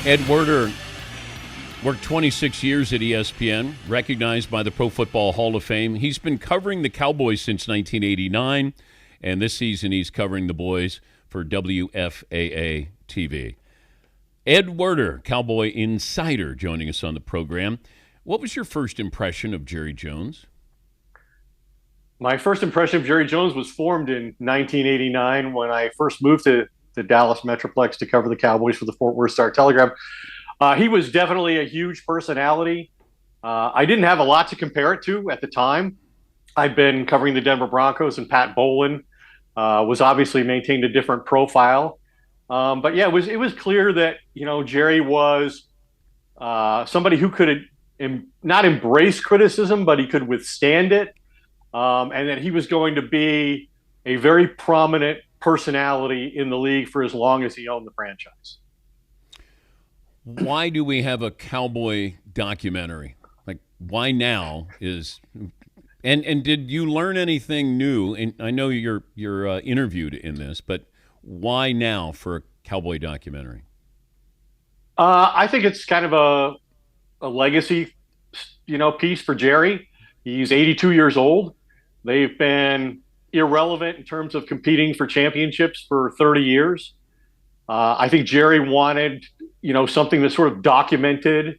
Ed Werder worked 26 years at ESPN, recognized by the Pro Football Hall of Fame. He's been covering the Cowboys since 1989, and this season he's covering the boys for WFAA TV. Ed Werder, Cowboy Insider, joining us on the program. What was your first impression of Jerry Jones? My first impression of Jerry Jones was formed in 1989 when I first moved to the Dallas Metroplex to cover the Cowboys for the Fort Worth Star-Telegram. He was definitely a huge personality. I didn't have a lot to compare it to at the time. I'd been covering the Denver Broncos, and Pat Bowlen was obviously maintained a different profile. But yeah, it was clear that, Jerry was somebody who could not embrace criticism, but he could withstand it. And that he was going to be a very prominent personality in the league for as long as he owned the franchise. Why do we have a Cowboy documentary? Like, why now and did you learn anything new? And I know you're interviewed in this, but why now for a Cowboy documentary? I think it's kind of a legacy, piece for Jerry. He's 82 years old. They've been irrelevant in terms of competing for championships for 30 years. I think Jerry wanted, something that sort of documented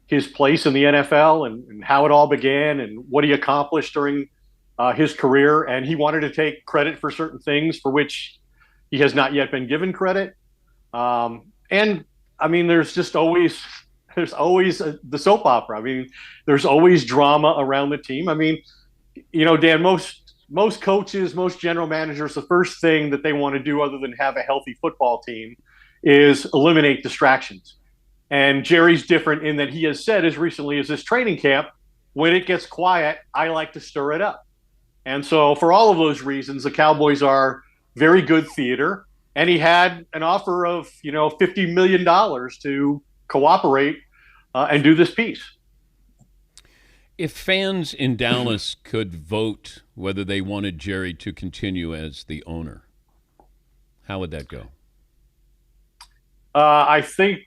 his place in the NFL and how it all began and what he accomplished during his career. And he wanted to take credit for certain things for which he has not yet been given credit. And I mean, there's always the soap opera. I mean, there's always drama around the team. I mean, Dan, most coaches, most general managers, the first thing that they want to do other than have a healthy football team is eliminate distractions. And Jerry's different in that he has said as recently as this training camp, when it gets quiet, I like to stir it up. And so for all of those reasons, the Cowboys are very good theater. And he had an offer of, $50 million to cooperate and do this piece. If fans in Dallas could vote whether they wanted Jerry to continue as the owner, how would that go? I think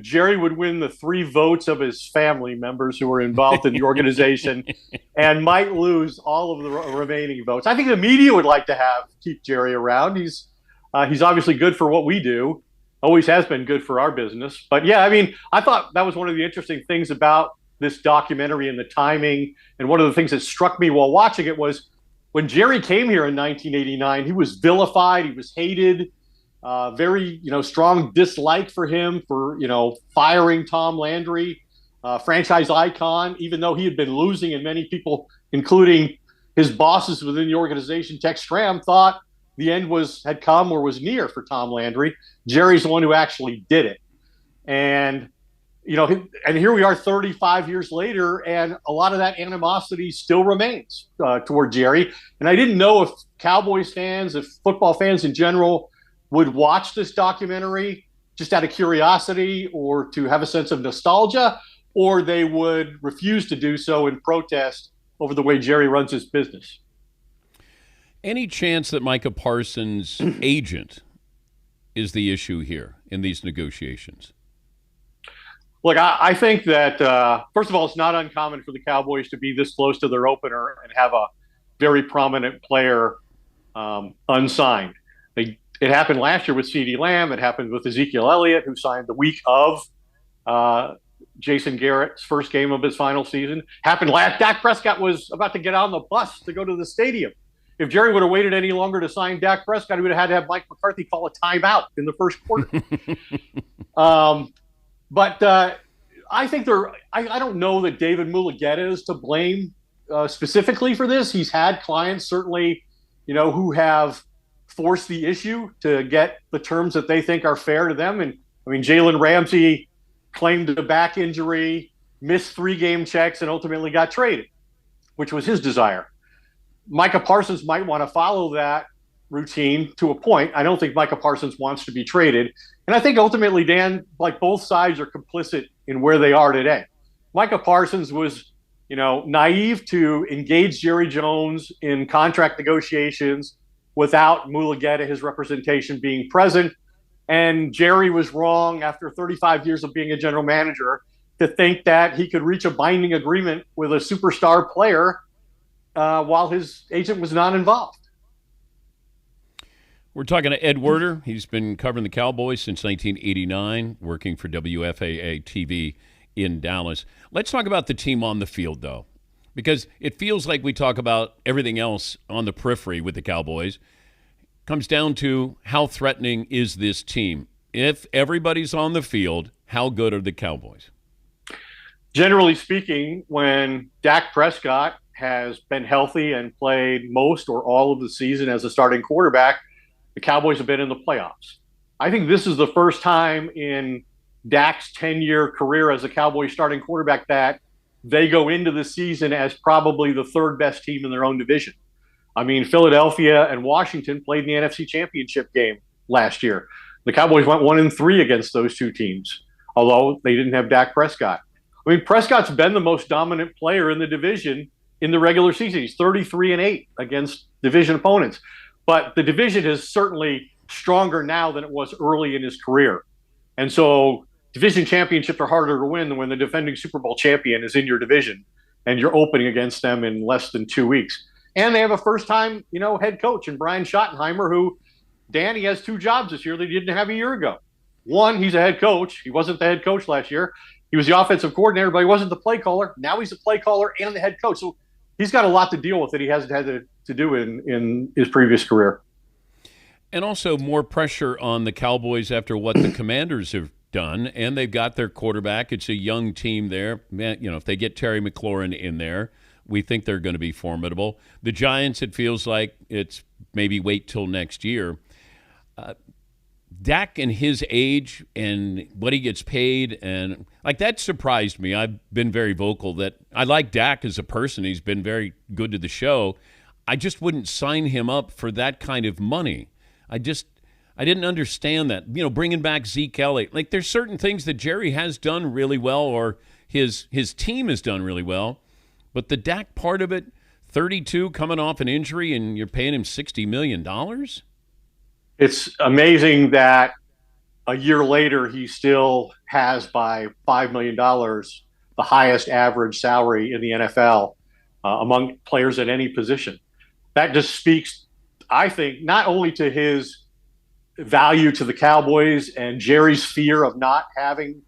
Jerry would win the 3 votes of his family members who were involved in the organization and might lose all of the remaining votes. I think the media would like to keep Jerry around. He's obviously good for what we do, always has been good for our business. But yeah, I mean, I thought that was one of the interesting things about this documentary and the timing. And one of the things that struck me while watching it was when Jerry came here in 1989, he was vilified. He was hated, very, strong dislike for him for, firing Tom Landry, franchise icon, even though he had been losing, and many people, including his bosses within the organization, Tex Schramm, thought the end had come or was near for Tom Landry. Jerry's the one who actually did it. And and here we are 35 years later, and a lot of that animosity still remains toward Jerry. And I didn't know if Cowboys fans, if football fans in general, would watch this documentary just out of curiosity or to have a sense of nostalgia, or they would refuse to do so in protest over the way Jerry runs his business. Any chance that Micah Parsons' agent is the issue here in these negotiations? Look, I think that, first of all, it's not uncommon for the Cowboys to be this close to their opener and have a very prominent player unsigned. It happened last year with CeeDee Lamb. It happened with Ezekiel Elliott, who signed the week of Jason Garrett's first game of his final season. Dak Prescott was about to get on the bus to go to the stadium. If Jerry would have waited any longer to sign Dak Prescott, he would have had to have Mike McCarthy call a timeout in the first quarter. But I think I don't know that David Mulugheta is to blame specifically for this. He's had clients certainly, who have forced the issue to get the terms that they think are fair to them. And I mean, Jalen Ramsey claimed a back injury, missed 3 game checks, and ultimately got traded, which was his desire. Micah Parsons might want to follow that routine to a point. I don't think Micah Parsons wants to be traded. And I think ultimately, Dan, like both sides are complicit in where they are today. Micah Parsons was, naive to engage Jerry Jones in contract negotiations without Mulugheta, his representation, being present. And Jerry was wrong after 35 years of being a general manager to think that he could reach a binding agreement with a superstar player while his agent was not involved. We're talking to Ed Werder. He's been covering the Cowboys since 1989, working for WFAA TV in Dallas. Let's talk about the team on the field, though, because it feels like we talk about everything else on the periphery with the Cowboys. Comes down to how threatening is this team? If everybody's on the field, how good are the Cowboys? Generally speaking, when Dak Prescott has been healthy and played most or all of the season as a starting quarterback, the Cowboys have been in the playoffs. I think this is the first time in Dak's 10-year career as a Cowboys starting quarterback that they go into the season as probably the third best team in their own division. I mean, Philadelphia and Washington played in the NFC Championship game last year. The Cowboys went 1-3 against those two teams, although they didn't have Dak Prescott. I mean, Prescott's been the most dominant player in the division in the regular season. He's 33-8 against division opponents. But the division is certainly stronger now than it was early in his career. And so division championships are harder to win than when the defending Super Bowl champion is in your division and you're opening against them in less than 2 weeks. And they have a first-time, head coach in Brian Schottenheimer, who, Dan, he has two jobs this year that he didn't have a year ago. One, he's a head coach. He wasn't the head coach last year. He was the offensive coordinator, but he wasn't the play caller. Now he's the play caller and the head coach. So he's got a lot to deal with that he hasn't had to do in his previous career. And also more pressure on the Cowboys after what the Commanders have done, and they've got their quarterback. It's a young team there. Man, if they get Terry McLaurin in there, we think they're going to be formidable. The Giants, it feels like it's maybe wait till next year. Dak and his age and what he gets paid, and that surprised me. I've been very vocal that I like Dak as a person. He's been very good to the show. I just wouldn't sign him up for that kind of money. I didn't understand that. Bringing back Zeke Elliott. There's certain things that Jerry has done really well, or his team has done really well. But the Dak part of it, 32 coming off an injury, and you're paying him $60 million? It's amazing that a year later he still has, by $5 million, the highest average salary in the NFL among players at any position. That just speaks, I think, not only to his value to the Cowboys and Jerry's fear of not having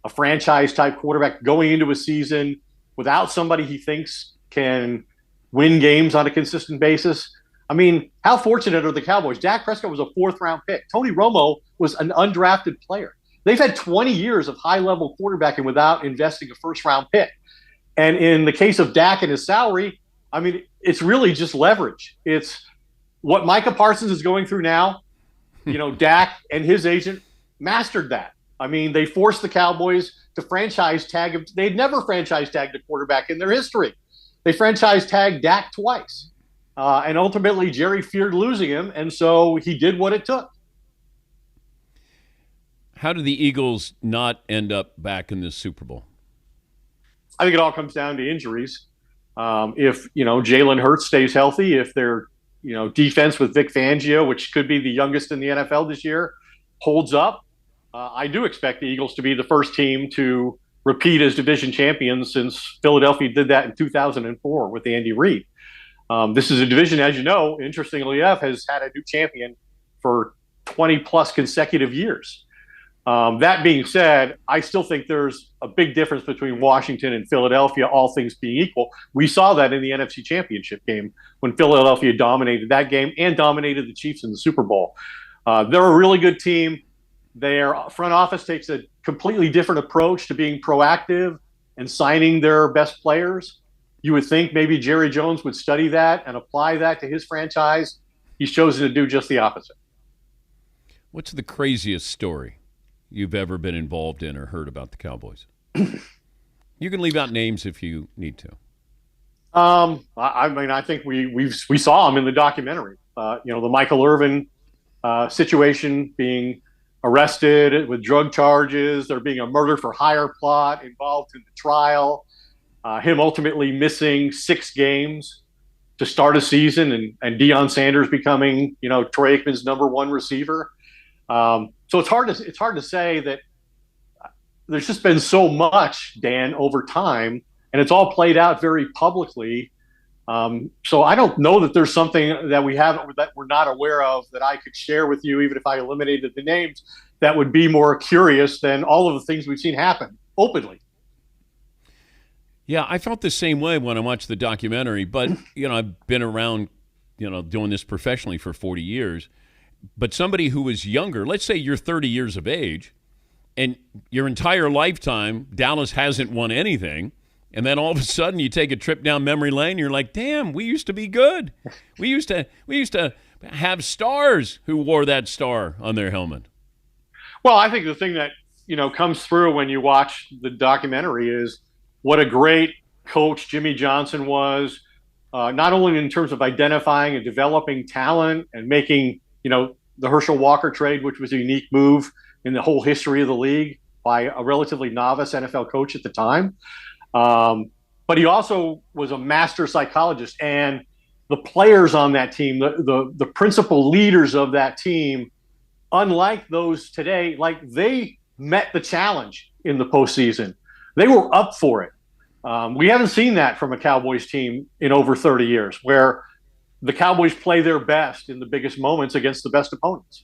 a franchise-type quarterback going into a season without somebody he thinks can win games on a consistent basis. I mean, how fortunate are the Cowboys? Dak Prescott was a fourth-round pick. Tony Romo was an undrafted player. They've had 20 years of high-level quarterbacking without investing a first-round pick. And in the case of Dak and his salary, I mean, it's really just leverage. It's what Micah Parsons is going through now. Dak and his agent mastered that. I mean, they forced the Cowboys to franchise tag him. They'd never franchise tagged a quarterback in their history. They franchise tagged Dak twice. And ultimately, Jerry feared losing him, and so he did what it took. How did the Eagles not end up back in the Super Bowl? I think it all comes down to injuries. If Jalen Hurts stays healthy, if their defense with Vic Fangio, which could be the youngest in the NFL this year, holds up, I do expect the Eagles to be the first team to repeat as division champions since Philadelphia did that in 2004 with Andy Reid. This is a division, as you know, interestingly enough, has had a new champion for 20-plus consecutive years. That being said, I still think there's a big difference between Washington and Philadelphia, all things being equal. We saw that in the NFC Championship game when Philadelphia dominated that game and dominated the Chiefs in the Super Bowl. They're a really good team. Their front office takes a completely different approach to being proactive and signing their best players. You would think maybe Jerry Jones would study that and apply that to his franchise. He's chosen to do just the opposite. What's the craziest story you've ever been involved in or heard about the Cowboys? You can leave out names if you need to. I think we saw him in the documentary. The Michael Irvin situation, being arrested with drug charges, there being a murder for hire plot involved in the trial. Him ultimately missing 6 games to start a season, and Deion Sanders becoming, Troy Aikman's number one receiver. So it's hard to say that there's just been so much, Dan, over time, and it's all played out very publicly. So I don't know that there's something that we're not aware of that I could share with you, even if I eliminated the names, that would be more curious than all of the things we've seen happen openly. Yeah, I felt the same way when I watched the documentary, but I've been around, doing this professionally for 40 years. But somebody who was younger, let's say you're 30 years of age, and your entire lifetime, Dallas hasn't won anything. And then all of a sudden you take a trip down memory lane, you're like, damn, we used to be good. We used to have stars who wore that star on their helmet. Well, I think the thing that, comes through when you watch the documentary is what a great coach Jimmy Johnson was, not only in terms of identifying and developing talent and making, the Herschel Walker trade, which was a unique move in the whole history of the league by a relatively novice NFL coach at the time. But he also was a master psychologist, and the players on that team, the principal leaders of that team, unlike those today, like they met the challenge in the postseason. They were up for it. We haven't seen that from a Cowboys team in over 30 years, where the Cowboys play their best in the biggest moments against the best opponents.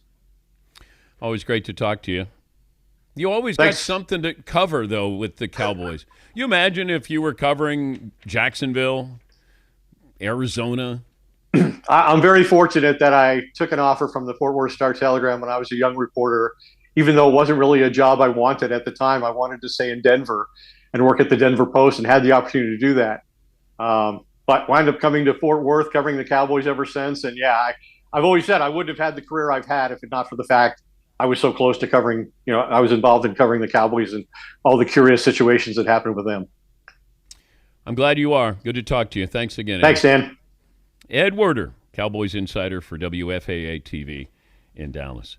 Always great to talk to you. You always got something to cover, though, with the Cowboys. You imagine if you were covering Jacksonville, Arizona? I'm very fortunate that I took an offer from the Fort Worth Star-Telegram when I was a young reporter, even though it wasn't really a job I wanted at the time. I wanted to stay in Denver and work at the Denver Post, and had the opportunity to do that. But wound up coming to Fort Worth, covering the Cowboys ever since. And, yeah, I've always said I wouldn't have had the career I've had if not for the fact I was so close to covering, I was involved in covering the Cowboys and all the curious situations that happened with them. I'm glad you are. Good to talk to you. Thanks again. Thanks, Dan. Ed Werder, Cowboys insider for WFAA TV in Dallas.